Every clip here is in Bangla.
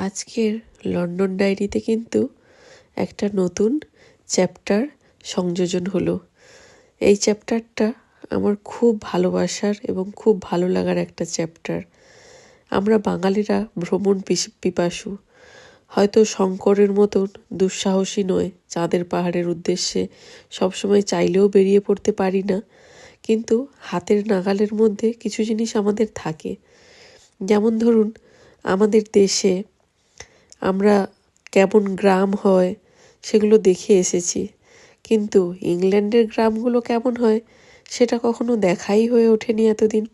আজকের লন্ডন ডায়েরিতে কিন্তু একটা নতুন চ্যাপ্টার সংযোজন হলো। এই চ্যাপ্টারটা আমার খুব ভালোবাসার এবং খুব ভালো লাগার একটা চ্যাপ্টার। আমরা বাঙালিরা ভ্রমণ পিপাসু, হয়তো শঙ্করের মতন দুঃসাহসী নয়, চাঁদের পাহাড়ের উদ্দেশ্যে সবসময় চাইলেও বেরিয়ে পড়তে পারি না, কিন্তু হাতের নাগালের মধ্যে কিছু জিনিস আমাদের থাকে। যেমন ধরুন, আমাদের দেশে আমরা কেমন গ্রাম হয় সেগুলো দেখে এসেছি, কিন্তু ইংল্যান্ডের গ্রামগুলো কেমন হয় সেটা কখনো দেখাই হয়ে ওঠেনি এতদিন।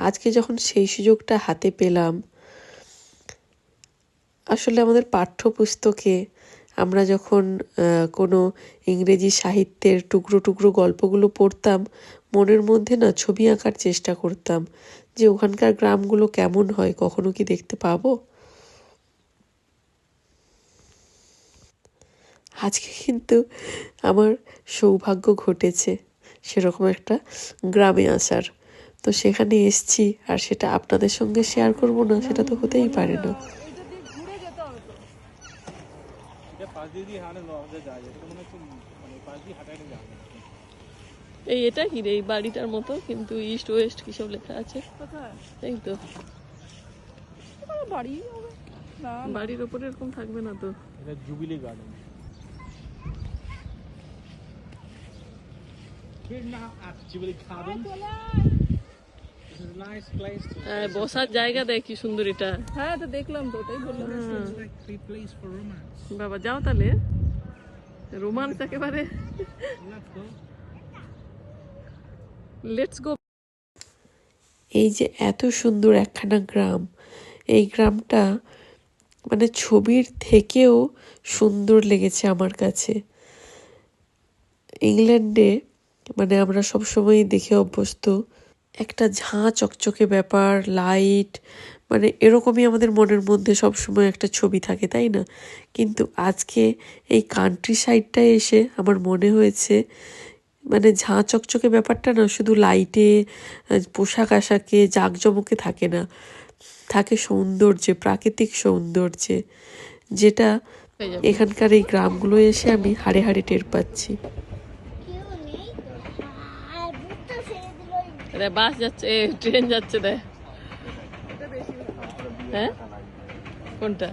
আজকে যখন সেই সুযোগটা হাতে পেলাম, আসলে আমাদের পাঠ্যপুস্তকে আমরা যখন কোনো ইংরেজি সাহিত্যের টুকরো টুকরো গল্পগুলো পড়তাম, মনের মধ্যে না ছবি আঁকার চেষ্টা করতাম যে ওখানকার গ্রামগুলো কেমন হয়, কখনো কি দেখতে পাবো। আজকে কিন্তু আমার সৌভাগ্য ঘটেছে সেরকম একটা গ্রামে আসার, তো সেখানে এসছি, আর সেটা আপনাদের সঙ্গে শেয়ার করব না সেটা তো হতেই পারে না। এই এটা কি রে, এই বাড়িটার মতো কিন্তু ইস্ট ওয়েস্ট কি সব লেখা আছে। এই তো বাড়ি, বাড়ির ওপরে এরকম থাকবে না তো। এটা জুবিলি গার্ডেন। বসার জায়গা দেখ কি সুন্দর এটা। হ্যাঁ তো দেখলাম তো, ওটাই বললাম। বাবা যাও তাহলে, রোমান্স একেবারে। Let's go. এই যে এত সুন্দর একখানা গ্রাম, এই গ্রামটা মানে ছবির থেকেও সুন্দর লেগেছে আমার কাছে। ইংল্যান্ডে মানে আমরা সবসময় দেখে অভ্যস্ত একটা ঝাঁ চকচকে ব্যাপার, লাইট, মানে এরকমই আমাদের মনের মধ্যে সবসময় একটা ছবি থাকে, তাই না? কিন্তু আজকে এই কান্ট্রি সাইডটায় এসে আমার মনে হয়েছে মানে ঝাঁ চকচকে ব্যাপারটা না শুধু লাইটে, পোশাক আশাকে, জাঁকজমকে থাকে না, থাকে সৌন্দর্যে, প্রাকৃতিক সৌন্দর্যে, যেটা এখানকার এই গ্রামগুলো এসে আমি হাড়ে হাড়ে টের পাচ্ছি। বাস যাচ্ছে, ট্রেন যাচ্ছে, দেখ। হ্যাঁ কোনটা?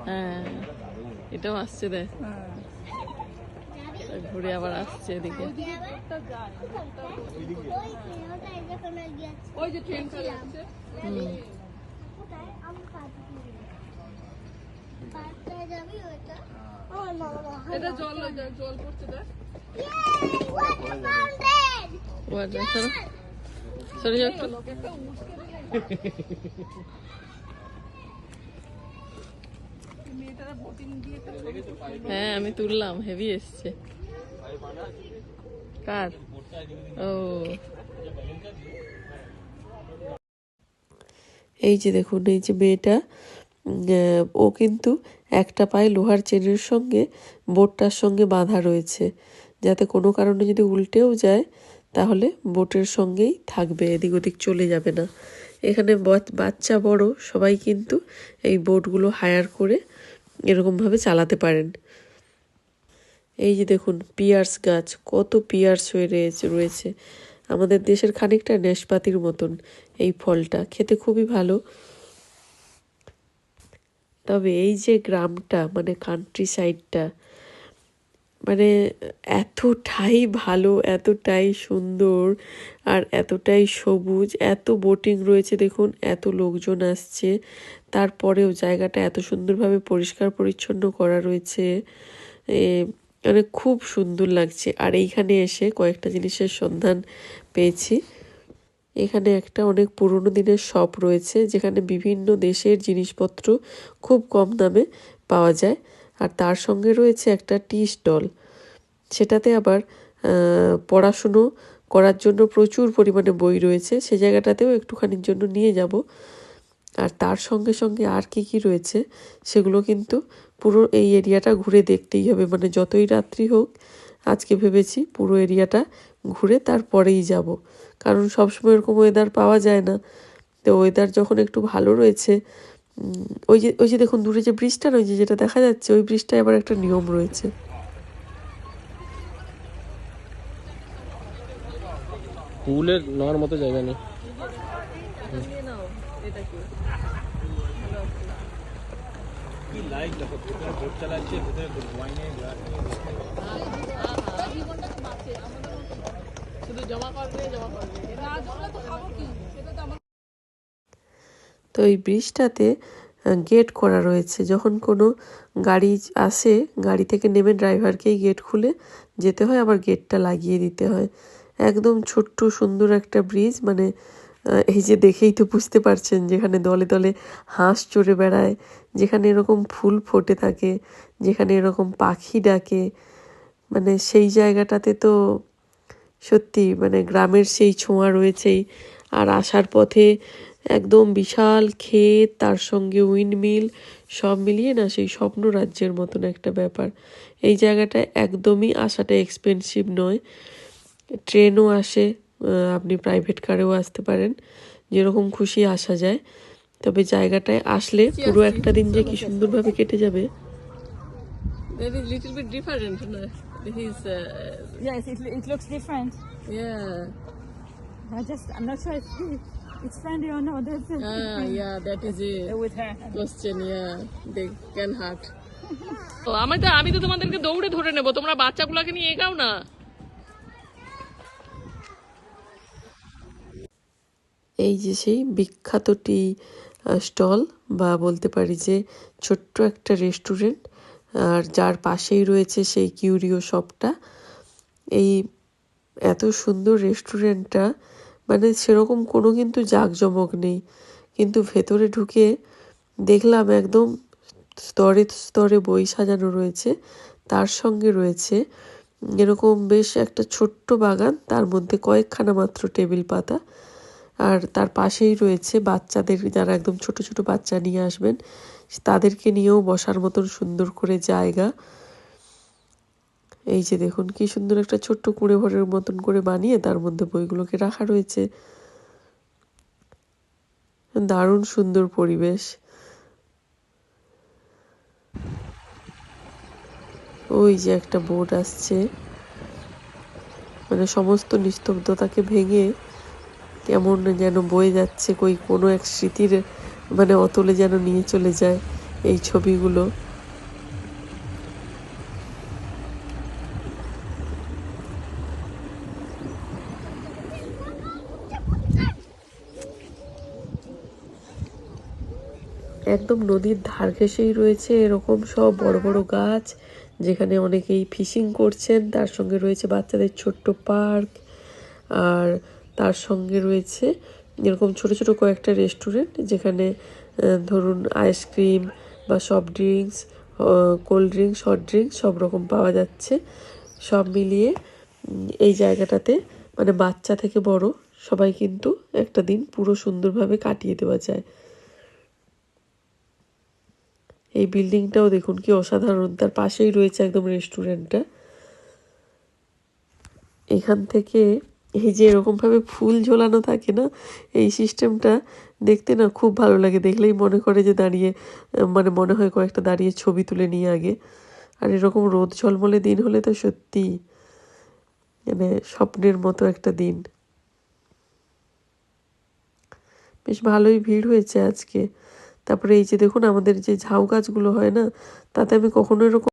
হ্যাঁ এটাও আসছে, দেখ ঘুরে আবার আসছে এদিকে। জল পড়ছে, দেখ। হ্যাঁ আমি তুললাম, হেভি এসছে। কার? ও এই যে দেখুন, এই যে মেয়েটা, ও কিন্তু একটা পায়ে লোহার চেনের সঙ্গে বোটটার সঙ্গে বাঁধা রয়েছে, যাতে কোনো কারণে যদি উল্টেও যায় তাহলে বোটের সঙ্গেই থাকবে, এদিক ওদিক চলে যাবে না। এখানে বাচ্চা বড় সবাই কিন্তু এই বোটগুলো হায়ার করে এরকমভাবে চালাতে পারেন। এই যে দেখুন পিয়ার্স গাছ, কত পিয়ার্স হয়ে রয়েছে। আমাদের দেশের খানিকটা নেশপাতির মতন এই ফলটা, খেতে খুবই ভালো। তবে এই যে গ্রামটা মানে কান্ট্রি সাইডটা, মানে এতটাই ভালো, এতটাই সুন্দর, আর এতটাই সবুজ, এত বোটিং রয়েছে দেখুন, এত লোকজন আসছে, তারপরেও জায়গাটা এত সুন্দরভাবে পরিষ্কার পরিচ্ছন্ন করা রয়েছে, মানে খুব সুন্দর লাগছে। আর এইখানে এসে কয়েকটা জিনিসের সন্ধান পেয়েছি। এখানে একটা অনেক পুরনো দিনের শপ রয়েছে, যেখানে বিভিন্ন দেশের জিনিসপত্র খুব কম দামে পাওয়া যায়, আর তার সঙ্গে রয়েছে একটা টি স্টল, সেটাতে আবার পড়াশুনো করার জন্য প্রচুর পরিমাণে বই রয়েছে, সে জায়গাটাতেও একটুখানির জন্য নিয়ে যাব। আর তার সঙ্গে সঙ্গে আর কি কি রয়েছে সেগুলো কিন্তু পুরো এই এরিয়াটা ঘুরে দেখতেই হবে, মানে যতই রাত্রি হোক আজকে ভেবেছি পুরো এরিয়াটা ঘুরে তারপরেই যাব, কারণ সবসময় এরকম ওয়েদার পাওয়া যায় না। তো ওয়েদার যখন একটু ভালো রয়েছে ওই যে দেখুন দূরে যে ব্রিজটা, ওই যে যেটা দেখা যাচ্ছে, ওই ব্রিজটায় আবার একটা নিয়ম রয়েছে। পুলের নেওয়ার মতো জায়গা নেই। তো এই ব্রিজটাতে গেট করা রয়েছে, যখন কোনো গাড়ি আসে গাড়ি থেকে নেমে ড্রাইভারকেই গেট খুলে যেতে হয়, আবার গেটটা লাগিয়ে দিতে হয়। একদম ছোট্ট সুন্দর একটা ব্রিজ, মানে এই যে দেখেই তো বুঝতে পারছেন, যেখানে দলে দলে হাঁস চড়ে বেড়ায়, যেখানে এরকম ফুল ফোটে থাকে, যেখানে এরকম পাখি ডাকে, মানে সেই জায়গাটাতে তো সত্যি মানে গ্রামের সেই ছোঁয়া রয়েছেই। আর আসার পথে একদম বিশাল ক্ষেত, তার সঙ্গে উইন্ডমিল, সব মিলিয়ে না সেই স্বপ্ন রাজ্যের মতন একটা ব্যাপার। এই জায়গাটায় একদমই আসাটা এক্সপেন্সিভ নয়, ট্রেনও আসে, আপনি প্রাইভেট কারেও আসতে পারেন, যেরকম খুশি আসা যায়। তবে জায়গাটায় আসলে পুরো একটা দিন যে কি সুন্দরভাবে কেটে যাবে। That is little bit different. No? His, Yes, it looks different. yeah. I'm not sure if it's friendly or not. That's the Yeah, that is a with her. question. Yeah, they can hurt. আমি তো তোমাদেরকে দৌড়ে ধরে নেব, তোমরা বাচ্চাগুলোকে নিয়ে এগাও না। এই যে সেই বিখ্যাত টি স্টল, বা বলতে পারি যে ছোট্ট একটা রেস্টুরেন্ট, আর যার পাশেই রয়েছে সেই কিউরিও শপটা। এই এত সুন্দর রেস্টুরেন্টটা, মানে সেরকম কোনো কিন্তু জাঁকজমক নেই, কিন্তু ভেতরে ঢুকে দেখলাম একদম স্তরে স্তরে বই সাজানো রয়েছে, তার সঙ্গে রয়েছে এরকম বেশ একটা ছোট্ট বাগান, তার মধ্যে কয়েকখানা মাত্র টেবিল পাতা। আর তার পাশেই রয়েছে বাচ্চাদের, যারা একদম ছোট ছোট বাচ্চা নিয়ে আসবেন তাদেরকে নিয়েও বসার মতন সুন্দর করে জায়গা। এই যে দেখুন কি সুন্দর একটা ছোট্ট কুঁড়ে ঘরের মতন করে বানিয়ে তার মধ্যে বইগুলোকে রাখা রয়েছে। দারুণ সুন্দর পরিবেশ। ওই যে একটা বোট আসছে, মানে সমস্ত নিস্তব্ধতাকে ভেঙে কেমন যেন বয়ে যাচ্ছে কোনো এক স্মৃতির মানে অতলে যেন নিয়ে চলে যায় এই ছবিগুলো। একদম নদীর ধার ঘেঁষেই রয়েছে এরকম সব বড় বড় গাছ, যেখানে অনেকেই ফিশিং করছেন, তার সঙ্গে রয়েছে বাচ্চাদের ছোট্ট পার্ক, আর তার সঙ্গে রয়েছে এরকম ছোট ছোট কয়েকটা রেস্টুরেন্ট, যেখানে ধরুন আইসক্রিম বা soft drinks, cold drinks, hot drinks সব রকম পাওয়া যাচ্ছে। সব মিলিয়ে এই জায়গাটাতে মানে বাচ্চা থেকে বড় সবাই কিন্তু একটা দিন পুরো সুন্দরভাবে কাটিয়ে দেওয়া যায়। এই বিল্ডিংটাও দেখুন কি অসাধারণ, তার পাশেই রয়েছে একদম রেস্টুরেন্টটা। এখান থেকে এই যে এরকমভাবে ফুল ঝোলানো থাকে না, এই সিস্টেমটা দেখতে না খুব ভালো লাগে, দেখলেই মনে করে যে দাঁড়িয়ে মানে মনে হয় কয়েকটা দাঁড়িয়ে ছবি তুলে নিয়ে আগে। আর এরকম রোদ ঝলমলে দিন হলে তো সত্যি মানে স্বপ্নের মতো একটা দিন। বেশ ভালোই ভিড় হয়েছে আজকে। তারপরে এই যে দেখুন আমাদের যে ঝাউ গাছগুলো হয় না, তাতে আমি কখনো এরকম